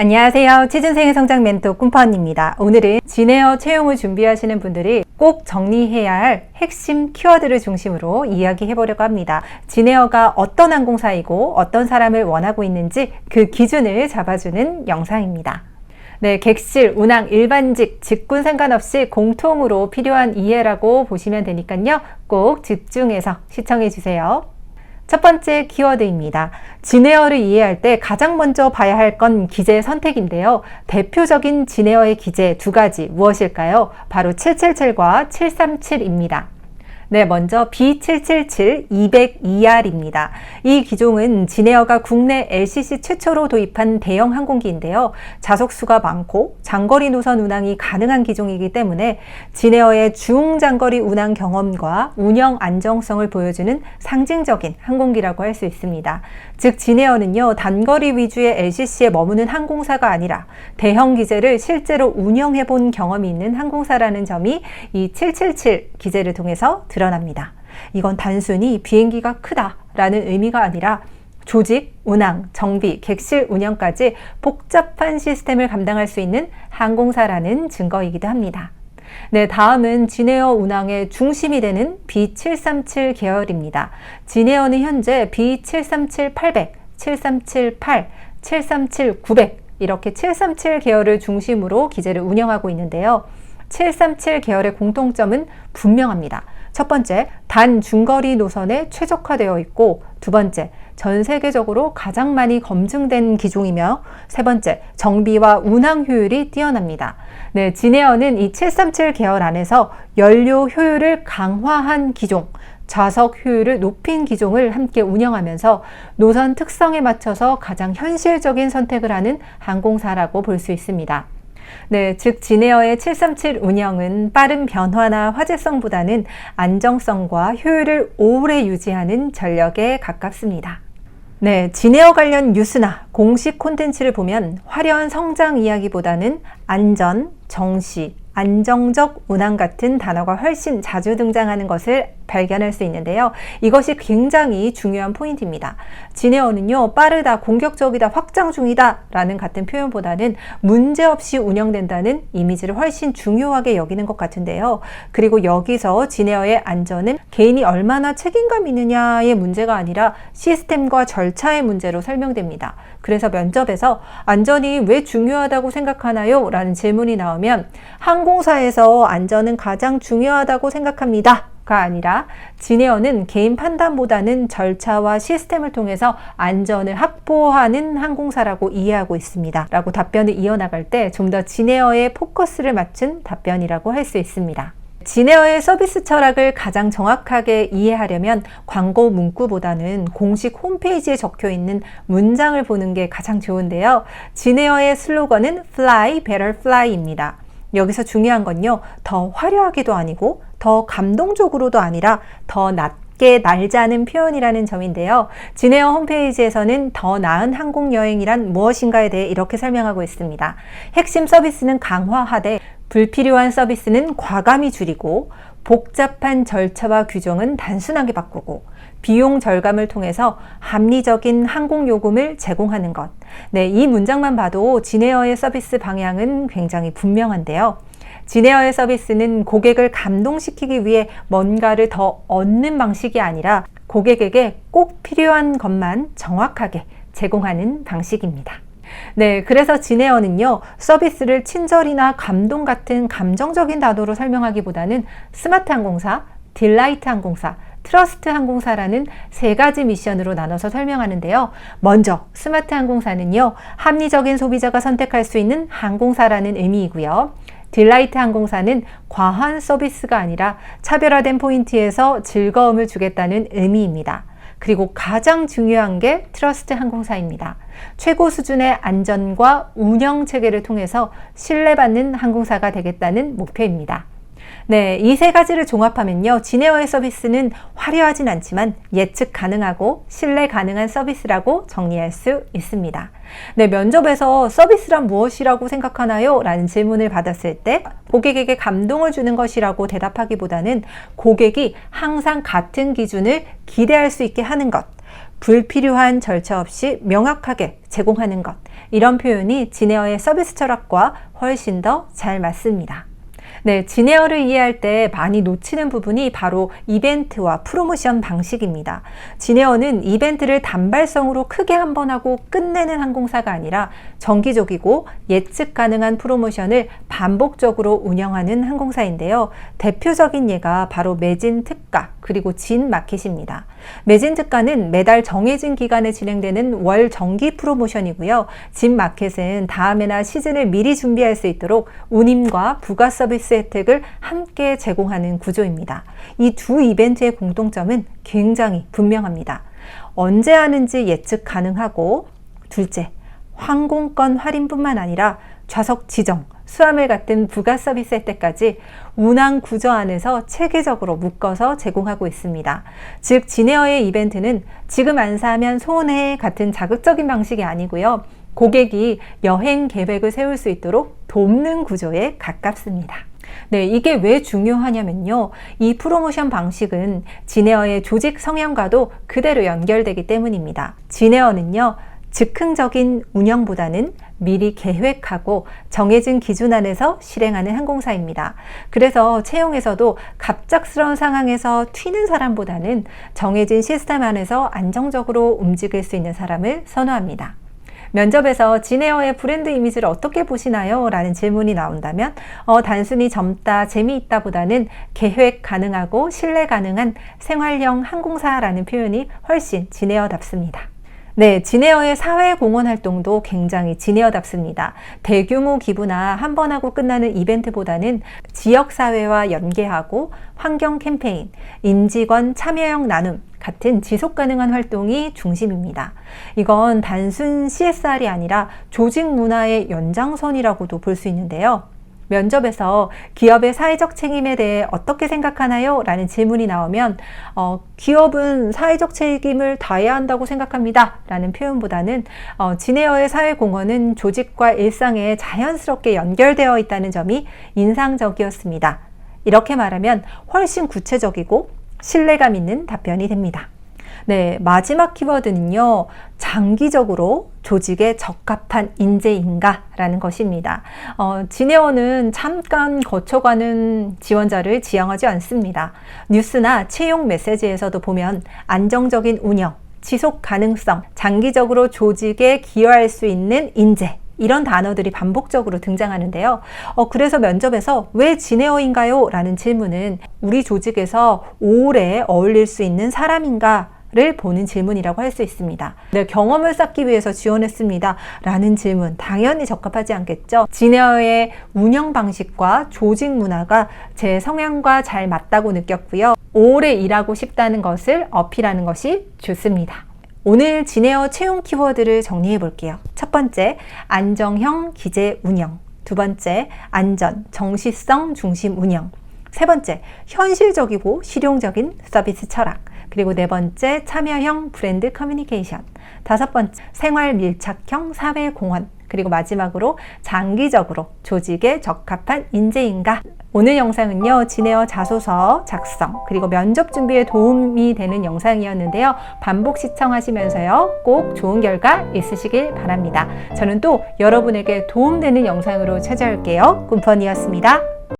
안녕하세요. 취준생의 성장 멘토 꿈파언니입니다. 오늘은 진에어 채용을 준비하시는 분들이 꼭 정리해야 할 핵심 키워드를 중심으로 이야기해 보려고 합니다. 진에어가 어떤 항공사이고 어떤 사람을 원하고 있는지 그 기준을 잡아주는 영상입니다. 네, 객실, 운항, 일반직, 직군 상관없이 공통으로 필요한 이해라고 보시면 되니까요. 꼭 집중해서 시청해 주세요. 첫 번째 키워드입니다. 진에어를 이해할 때 가장 먼저 봐야 할 건 기재 선택인데요. 대표적인 진에어의 기재 두 가지 무엇일까요? 바로 777과 737입니다. 네, 먼저 B777 200ER입니다. 이 기종은 진에어가 국내 LCC 최초로 도입한 대형 항공기인데요. 좌석수가 많고 장거리 노선 운항이 가능한 기종이기 때문에 진에어의 중장거리 운항 경험과 운영 안정성을 보여주는 상징적인 항공기라고 할 수 있습니다. 즉 진에어는요, 단거리 위주의 LCC에 머무는 항공사가 아니라 대형 기재를 실제로 운영해 본 경험이 있는 항공사라는 점이 이 777 기재를 통해서 드러납니다. 이건 단순히 비행기가 크다라는 의미가 아니라 조직, 운항, 정비, 객실 운영까지 복잡한 시스템을 감당할 수 있는 항공사라는 증거이기도 합니다. 네, 다음은 진에어 운항의 중심이 되는 B737 계열입니다. 진에어는 현재 B737-800, 737-8, 737-900 이렇게 737 계열을 중심으로 기재를 운영하고 있는데요. 737 계열의 공통점은 분명합니다. 첫 번째, 단 중거리 노선에 최적화되어 있고, 두 번째, 전 세계적으로 가장 많이 검증된 기종이며, 세 번째, 정비와 운항 효율이 뛰어납니다. 네, 진에어는 이 737 계열 안에서 연료 효율을 강화한 기종, 좌석 효율을 높인 기종을 함께 운영하면서 노선 특성에 맞춰서 가장 현실적인 선택을 하는 항공사라고 볼 수 있습니다. 네, 즉 진에어의 737 운영은 빠른 변화나 화제성보다는 안정성과 효율을 오래 유지하는 전력에 가깝습니다. 네, 진에어 관련 뉴스나 공식 콘텐츠를 보면 화려한 성장 이야기보다는 안전, 정시, 안정적 운항 같은 단어가 훨씬 자주 등장하는 것을 발견할 수 있는데요. 이것이 굉장히 중요한 포인트입니다. 진에어는요, 빠르다, 공격적이다, 확장 중이다 라는 같은 표현보다는 문제없이 운영된다는 이미지를 훨씬 중요하게 여기는 것 같은데요. 그리고 여기서 진에어의 안전은 개인이 얼마나 책임감 있느냐의 문제가 아니라 시스템과 절차의 문제로 설명됩니다. 그래서 면접에서 안전이 왜 중요하다고 생각하나요? 라는 질문이 나오면 항공사에서 안전은 가장 중요하다고 생각합니다. 가 아니라 진에어는 개인 판단보다는 절차와 시스템을 통해서 안전을 확보하는 항공사라고 이해하고 있습니다. 라고 답변을 이어나갈 때 좀 더 진에어의 포커스를 맞춘 답변이라고 할 수 있습니다. 진에어의 서비스 철학을 가장 정확하게 이해하려면 광고 문구보다는 공식 홈페이지에 적혀 있는 문장을 보는 게 가장 좋은데요. 진에어의 슬로건은 Fly Better Fly입니다. 여기서 중요한 건요, 더 화려하기도 아니고 더 감동적으로도 아니라 더 낮게 날자는 표현이라는 점인데요. 진에어 홈페이지에서는 더 나은 항공여행이란 무엇인가에 대해 이렇게 설명하고 있습니다. 핵심 서비스는 강화하되 불필요한 서비스는 과감히 줄이고, 복잡한 절차와 규정은 단순하게 바꾸고, 비용 절감을 통해서 합리적인 항공 요금을 제공하는 것. 네, 이 문장만 봐도 진에어의 서비스 방향은 굉장히 분명한데요. 진에어의 서비스는 고객을 감동시키기 위해 뭔가를 더 얻는 방식이 아니라 고객에게 꼭 필요한 것만 정확하게 제공하는 방식입니다. 네, 그래서 진에어는요, 서비스를 친절이나 감동 같은 감정적인 단어로 설명하기보다는 스마트 항공사, 딜라이트 항공사, 트러스트 항공사라는 세 가지 미션으로 나눠서 설명하는데요. 먼저 스마트 항공사는요, 합리적인 소비자가 선택할 수 있는 항공사라는 의미이고요. 딜라이트 항공사는 과한 서비스가 아니라 차별화된 포인트에서 즐거움을 주겠다는 의미입니다. 그리고 가장 중요한 게 트러스트 항공사입니다. 최고 수준의 안전과 운영 체계를 통해서 신뢰받는 항공사가 되겠다는 목표입니다. 네, 이 세 가지를 종합하면요, 진에어의 서비스는 화려하진 않지만 예측 가능하고 신뢰 가능한 서비스라고 정리할 수 있습니다. 네, 면접에서 서비스란 무엇이라고 생각하나요? 라는 질문을 받았을 때 고객에게 감동을 주는 것이라고 대답하기보다는 고객이 항상 같은 기준을 기대할 수 있게 하는 것, 불필요한 절차 없이 명확하게 제공하는 것. 이런 표현이 진에어의 서비스 철학과 훨씬 더 잘 맞습니다. 네, 진에어를 이해할 때 많이 놓치는 부분이 바로 이벤트와 프로모션 방식입니다. 진에어는 이벤트를 단발성으로 크게 한 번 하고 끝내는 항공사가 아니라 정기적이고 예측 가능한 프로모션을 반복적으로 운영하는 항공사인데요. 대표적인 예가 바로 매진 특가 그리고 진 마켓입니다. 매진 특가는 매달 정해진 기간에 진행되는 월 정기 프로모션이고요. 진 마켓은 다음 해나 시즌을 미리 준비할 수 있도록 운임과 부가 서비스 혜택을 함께 제공하는 구조입니다. 이 두 이벤트의 공통점은 굉장히 분명합니다. 언제 하는지 예측 가능하고, 둘째, 항공권 할인뿐만 아니라 좌석 지정, 수화물 같은 부가 서비스 혜택까지 운항 구조 안에서 체계적으로 묶어서 제공하고 있습니다. 즉, 진에어의 이벤트는 지금 안 사면 손해 같은 자극적인 방식이 아니고요. 고객이 여행 계획을 세울 수 있도록 돕는 구조에 가깝습니다. 네, 이게 왜 중요하냐면요. 이 프로모션 방식은 진에어의 조직 성향과도 그대로 연결되기 때문입니다. 진에어는요, 즉흥적인 운영보다는 미리 계획하고 정해진 기준 안에서 실행하는 항공사입니다. 그래서 채용에서도 갑작스러운 상황에서 튀는 사람보다는 정해진 시스템 안에서 안정적으로 움직일 수 있는 사람을 선호합니다. 면접에서 진에어의 브랜드 이미지를 어떻게 보시나요? 라는 질문이 나온다면 단순히 젊다, 재미있다 보다는 계획 가능하고 신뢰 가능한 생활형 항공사라는 표현이 훨씬 진에어답습니다. 네, 진에어의 사회공헌 활동도 굉장히 진에어답습니다. 대규모 기부나 한 번 하고 끝나는 이벤트보다는 지역사회와 연계하고 환경 캠페인, 임직원 참여형 나눔 같은 지속 가능한 활동이 중심입니다. 이건 단순 CSR이 아니라 조직 문화의 연장선이라고도 볼 수 있는데요. 면접에서 기업의 사회적 책임에 대해 어떻게 생각하나요? 라는 질문이 나오면 기업은 사회적 책임을 다해야 한다고 생각합니다. 라는 표현보다는 진에어의 사회공헌은 조직과 일상에 자연스럽게 연결되어 있다는 점이 인상적이었습니다. 이렇게 말하면 훨씬 구체적이고 신뢰감 있는 답변이 됩니다. 네, 마지막 키워드는요, 장기적으로 조직에 적합한 인재인가 라는 것입니다. 진에어는 잠깐 거쳐가는 지원자를 지향하지 않습니다. 뉴스나 채용 메시지에서도 보면 안정적인 운영, 지속 가능성, 장기적으로 조직에 기여할 수 있는 인재, 이런 단어들이 반복적으로 등장하는데요. 그래서 면접에서 왜 진에어인가요? 라는 질문은 우리 조직에서 오래 어울릴 수 있는 사람인가? 를 보는 질문이라고 할 수 있습니다. 네, 경험을 쌓기 위해서 지원했습니다. 라는 질문 당연히 적합하지 않겠죠. 진에어의 운영 방식과 조직 문화가 제 성향과 잘 맞다고 느꼈고요. 오래 일하고 싶다는 것을 어필하는 것이 좋습니다. 오늘 진에어 채용 키워드를 정리해 볼게요. 첫 번째, 안정형 기재 운영. 두 번째, 안전, 정시성 중심 운영. 세 번째, 현실적이고 실용적인 서비스 철학. 그리고 네 번째, 참여형 브랜드 커뮤니케이션. 다섯 번째, 생활 밀착형 사회 공헌. 그리고 마지막으로 장기적으로 조직에 적합한 인재인가. 오늘 영상은요, 진에어 자소서 작성 그리고 면접 준비에 도움이 되는 영상이었는데요. 반복 시청하시면서요, 꼭 좋은 결과 있으시길 바랍니다. 저는 또 여러분에게 도움되는 영상으로 찾아올게요. 꿈펀이었습니다.